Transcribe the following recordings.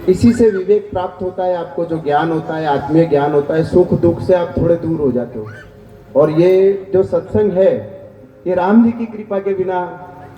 इसी से विवेक प्राप्त होता है आपको, जो ज्ञान होता है, आत्मीय ज्ञान होता है। सुख दुख से आप थोड़े दूर हो जाते हो। और ये जो सत्संग है, ये राम जी की कृपा के बिना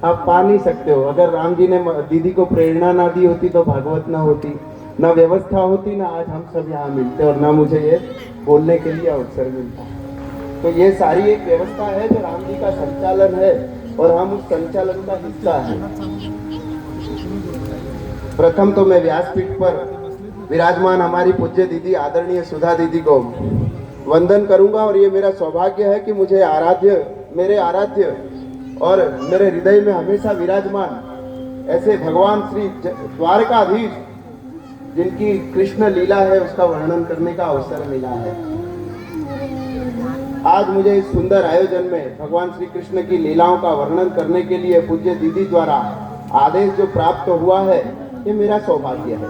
आप पा नहीं सकते हो। अगर राम जी ने दीदी को प्रेरणा ना दी होती तो भागवत ना होती, ना व्यवस्था होती, ना आज हम सब यहाँ मिलते और ना मुझे ये बोलने के लिए अवसर मिलता। तो ये सारी एक व्यवस्था है जो राम जी का संचालन है और हम उस संचालन का हिस्सा है। प्रथम तो मैं व्यासपीठ पर विराजमान हमारी पूज्य दीदी आदरणीय सुधा दीदी को वंदन करूंगा। और ये मेरा सौभाग्य है कि मुझे मेरे आराध्य और मेरे हृदय में हमेशा विराजमान ऐसे भगवान श्री द्वारकाधीश, जिनकी कृष्ण लीला है, उसका वर्णन करने का अवसर मिला है। आज मुझे इस सुंदर आयोजन में भगवान श्री कृष्ण की लीलाओं का वर्णन करने के लिए पूज्य दीदी द्वारा आदेश जो प्राप्त हुआ है, ये मेरा सौभाग्य है,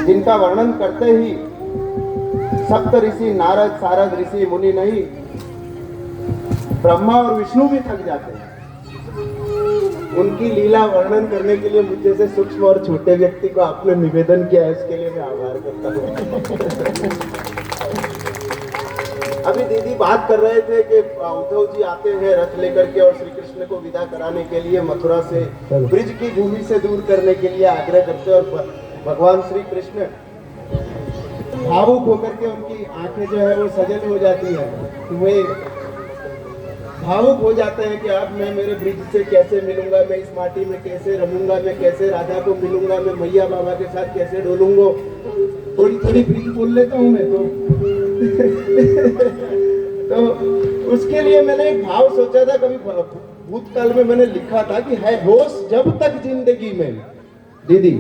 जिनका वर्णन करते ही सप्त ऋषि नारद सारद ऋषि मुनि नहीं, ब्रह्मा और विष्णु भी थक जाते हैं। उनकी लीला वर्णन करने के लिए मुझ जैसे सूक्ष्म और छोटे व्यक्ति को आपने निवेदन किया है, इसके लिए मैं आभार करता हूँ। अभी दीदी बात कर रहे थे कि उद्धव जी आते हैं रथ लेकर के और श्री कृष्ण को विदा कराने के लिए मथुरा से ब्रिज की भूमि से दूर करने के लिए आग्रह करते हैं। और भगवान श्री कृष्ण भावुक होकर के उनकी आंखें जो है वो सजल हो जाती है, तो वे भावुक हो जाते हैं कि अब मैं मेरे ब्रिज से कैसे मिलूंगा, मैं इस माटी में कैसे रमूंगा, मैं कैसे राधा को मिलूंगा, मैं मैया बाबा के साथ कैसे डोलूंगा। थोड़ी थोड़ी ब्रिज बोल लेता हूँ मैं तो उसके लिए मैंने एक भाव सोचा था, कभी भूतकाल में मैंने लिखा था कि है होश जब तक जिंदगी में, दीदी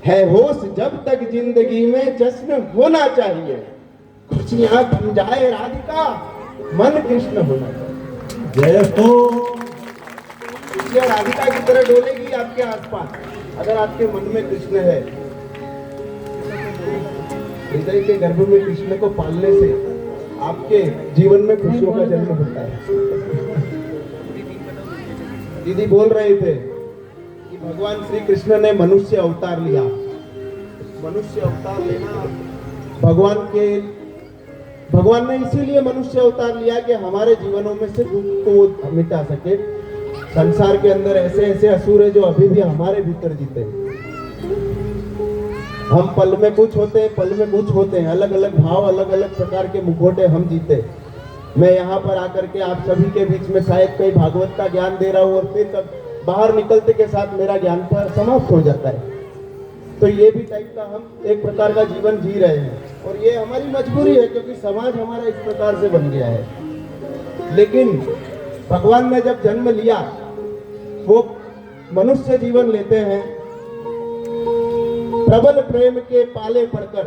है होश जब तक जिंदगी में जश्न होना चाहिए, खुशियां बन जाए राधिका, मन कृष्ण होना चाहिए। जय हो। खुशियां राधिका की तरह डोलेगी आपके आसपास अगर आपके मन में कृष्ण है। हृदय के गर्भ में कृष्ण को पालने से आपके जीवन में खुशियों का जन्म होता है। दीदी बोल रहे थे कि भगवान श्री कृष्ण ने मनुष्य अवतार लिया। मनुष्य अवतार लेना भगवान ने इसीलिए मनुष्य अवतार लिया कि हमारे जीवनों में से दुख को मिटा सके। संसार के अंदर ऐसे ऐसे असुर है जो अभी भी हमारे भीतर जीते हैं। हम पल में कुछ होते हैं, पल में कुछ होते हैं, अलग अलग भाव, अलग अलग प्रकार के मुखौटे हम जीते। मैं यहाँ पर आकर के आप सभी के बीच में शायद कई भागवत का ज्ञान दे रहा हूँ और फिर तब बाहर निकलते के साथ मेरा ज्ञान पर समाप्त हो जाता है। तो ये भी टाइप का हम एक प्रकार का जीवन जी रहे हैं और ये हमारी मजबूरी है, क्योंकि समाज हमारा इस प्रकार से बन गया है। लेकिन भगवान ने जब जन्म लिया, वो मनुष्य जीवन लेते हैं। प्रबल प्रेम के पाले पड़कर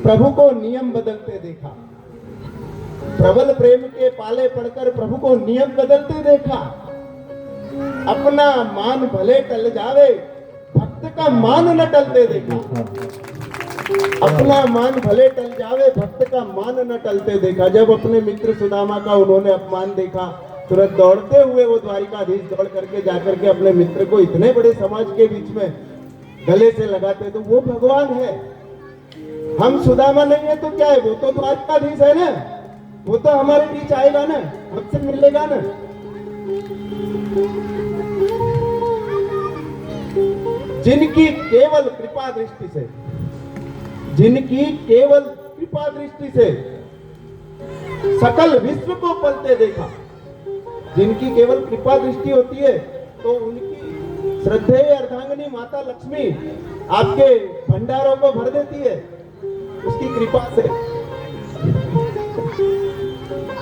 प्रभु को नियम बदलते देखा। प्रबल प्रेम के पाले पड़कर प्रभु को नियम बदलते देखा। अपना मान भले टल जावे, भक्त का मान न टलते देखा। अपना मान भले टल जावे, भक्त का मान न टलते देखा। जब अपने मित्र सुदामा का उन्होंने अपमान देखा, तुरंत दौड़ते हुए वो द्वारिकाधीश दौड़ करके जाकर के अपने मित्र को इतने बड़े समाज के बीच में गले से लगाते। तो वो भगवान है। हम सुदामा नहीं है तो क्या है, वो तो द्वारकाधीश है ना, वो तो हमारे बीच आएगा ना, हमसे मिलेगा ना। जिनकी केवल कृपा दृष्टि से, जिनकी केवल कृपा दृष्टि से सकल विश्व को पलते देखा। जिनकी केवल कृपा दृष्टि होती है तो उनकी श्रद्धेय अर्धांगिनी माता लक्ष्मी आपके भंडारों को भर देती है उसकी कृपा से।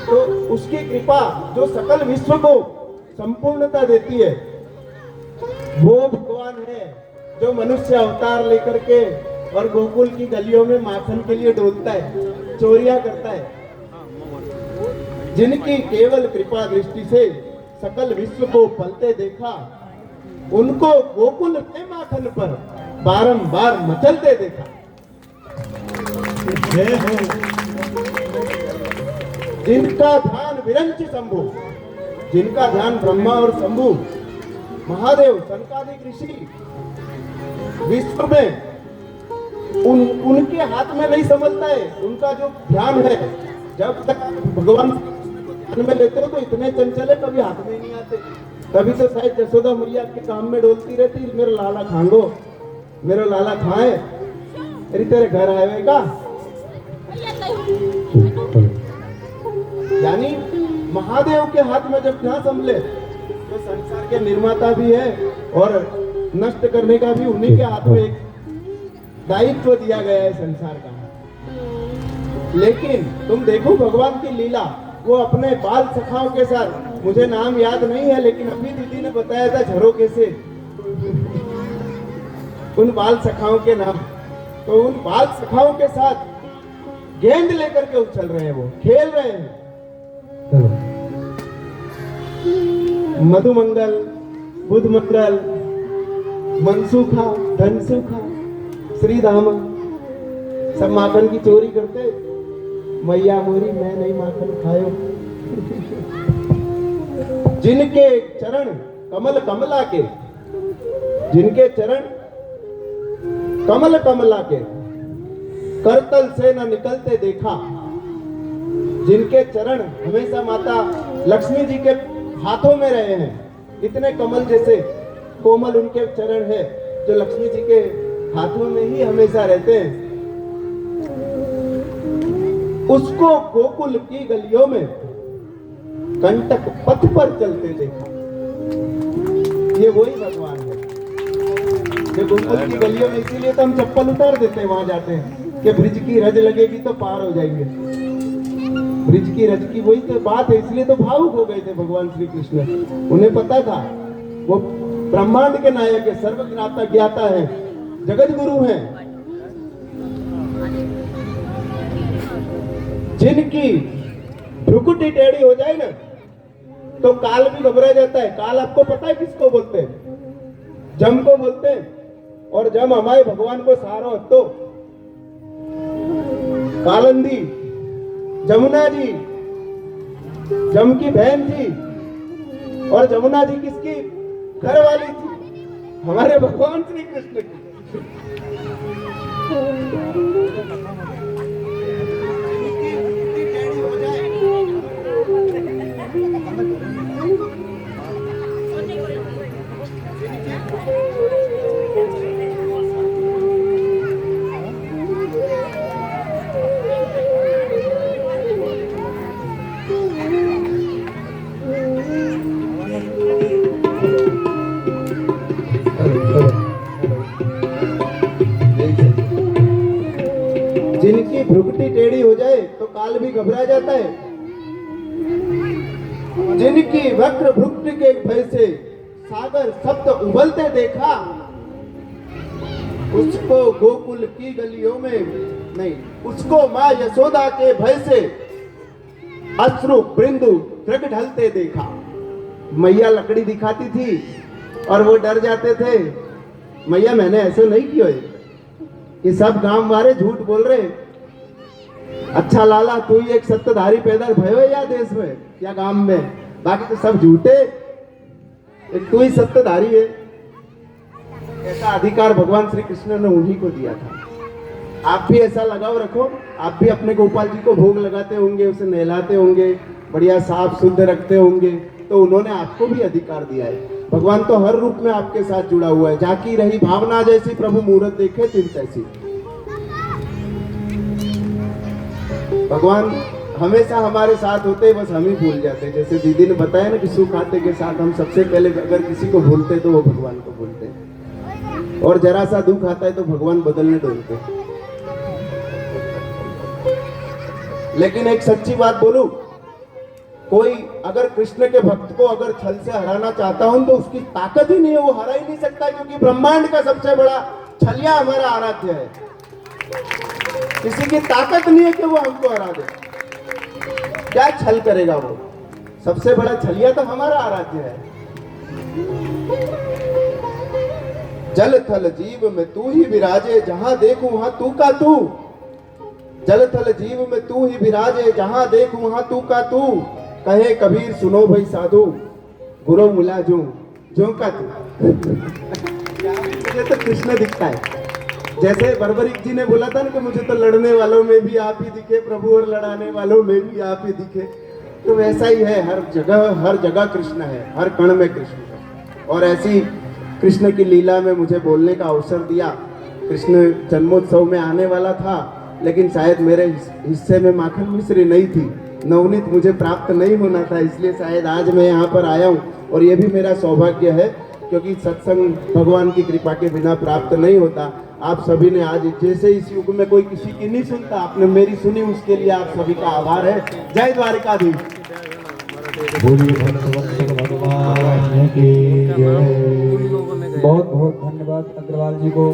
तो उसकी कृपा जो सकल विश्व को संपूर्णता देती है, वो भगवान है जो मनुष्य अवतार लेकर के और गोकुल की गलियों में माखन के लिए डोलता है, चोरियां करता है। जिनकी केवल कृपा दृष्टि से सकल विश्व को पलते देखा, उनको गोकुल के माखन पर बारंबार मचलते देखा। जिनका ध्यान विरंच शंभु, जिनका ध्यान ब्रह्मा और शंभु महादेव सनकादिक ऋषि विश्व में उनके हाथ में नहीं संभलता है। उनका जो ध्यान है, जब तक भगवान ध्यान में लेते हो तो इतने चंचल है, कभी हाथ में नहीं आते। कभी तो शायद यशोदा मैया के काम में डोलती रहती, मेरा लाला खांगो, मेरा लाला खाए, अरे तेरे घर आएगा। यानी महादेव के हाथ में जब क्या संभले, तो संसार के निर्माता भी है और नष्ट करने का भी उन्हीं के हाथ में एक दायित्व दिया गया है संसार का। लेकिन तुम देखो भगवान की लीला, वो अपने बाल सखाओं के साथ, मुझे नाम याद नहीं है लेकिन अभी दीदी ने बताया था झरोके से उन बाल सखाओं के नाम, तो उन बाल सखाओं के साथ गेंद लेकर के उछल रहे हैं, वो खेल रहे हैं। मधुमंगल, बुध मंगल, मनसुखा, धनसुखा, श्री धामा, सब माखन की चोरी करते। मैया मोरी मैं नहीं माखन खायो। जिनके चरण कमल कमला के, जिनके चरण कमल कमला के, करतल से न निकलते देखा, जिनके चरण हमेशा माता लक्ष्मी जी के हाथों में रहे हैं, इतने कमल जैसे कोमल उनके चरण है जो लक्ष्मी जी के हाथों में ही हमेशा रहते हैं। उसको गोकुल की गलियों में कंटक पथ पर चलते देखा। ये वही भगवान है जो गोकुल की गलियों में, इसीलिए तो हम चप्पल उतार देते हैं, वहां जाते हैं कि ब्रिज की रज लगेगी तो पार हो जाएंगे। ब्रिज की रज की वही तो बात है, इसलिए तो भावुक हो गए थे भगवान श्री कृष्ण। उन्हें पता था वो ब्रह्मांड के नायक है, सर्वज्ञाता ज्ञाता है, जगत गुरु हैं, जिनकी भ्रुकुटी टेढ़ी हो जाए ना तो काल भी घबरा जाता है। काल आपको पता है किसको बोलते हैं? जम को बोलते हैं। और जम हमारे भगवान को सारो तो कालंदी जमुना जी, जम की बहन थी, और जमुना जी किसकी घर वाली थी? हमारे भगवान श्री कृष्ण की। जिनकी भ्रुकुटी टेढ़ी हो जाए तो काल भी घबरा जाता है। जिनकी वक्र भ्रुकुटी के भय से सागर शब्द उबलते देखा, उसको गोकुल की गलियों में नहीं, उसको माँ यशोदा के भय से अश्रु बिंदु दृग ढलते देखा। मैया लकड़ी दिखाती थी और वो डर जाते थे, मैया मैंने ऐसे नहीं किया है कि सब गांव वाले झूठ बोल रहे। अच्छा लाला तू ही एक सत्ताधारी पैदा भयो या देश में या गांव में, बाकी तो सब झूठे, एक तू ही सत्ताधारी है। ऐसा अधिकार भगवान श्री कृष्ण ने उन्हीं को दिया था। आप भी ऐसा लगाव रखो, आप भी अपने गोपाल जी को भोग लगाते होंगे, उसे नहलाते होंगे, बढ़िया साफ शुद्ध रखते होंगे, तो उन्होंने आपको भी अधिकार दिया है। भगवान तो हर रूप में आपके साथ जुड़ा हुआ है। जाकी रही भावना जैसी, प्रभु मूरत देखे चिंत ऐसी। भगवान हमेशा हमारे साथ होते, बस हम ही भूल जाते। जैसे दीदी ने बताया ना कि सुख आते के साथ हम सबसे पहले अगर किसी को भूलते तो वो भगवान को भूलते हैं, और जरा सा दुख आता है तो भगवान बदलने डोलते। लेकिन एक सच्ची बात बोलूं, कोई अगर कृष्ण के भक्त को अगर छल से हराना चाहता हूं तो उसकी ताकत ही नहीं है, वो हरा ही नहीं सकता, क्योंकि ब्रह्मांड का सबसे बड़ा छलिया हमारा आराध्य है। किसी की ताकत नहीं है कि वो हमको हरा दे। क्या छल करेगा वो? सबसे बड़ा छलिया तो हमारा आराध्य है। जल थल जीव में तू ही विराजे, जहां देखूं वहां तू का तू। जल थल जीव में तू ही विराजे, जहां देखूं वहां तू का तू। कहे कबीर सुनो भाई साधु, गुरु मिला जो झोंका तू। मुझे तो कृष्ण दिखता है। जैसे बर्बरिक जी ने बोला था ना कि मुझे तो लड़ने वालों में भी आप ही दिखे प्रभु और लड़ाने वालों में भी आप ही दिखे, तो वैसा ही है, हर जगह कृष्ण है, हर कण में कृष्ण है। और ऐसी कृष्ण की लीला में मुझे बोलने का अवसर दिया। कृष्ण जन्मोत्सव में आने वाला था, लेकिन शायद मेरे हिस्से में माखन मिश्री नहीं थी, नवनीत मुझे प्राप्त नहीं होना था, इसलिए शायद आज मैं यहाँ पर आया हूँ। और ये भी मेरा सौभाग्य है, क्योंकि सत्संग भगवान की कृपा के बिना प्राप्त नहीं होता। आप सभी ने आज, जैसे इस युग में कोई किसी की नहीं सुनता, आपने मेरी सुनी, उसके लिए आप सभी का आभार है। जय द्वारिकाधीश। बोलिए भगवान की जय। बहुत बहुत धन्यवाद अग्रवाल जी को।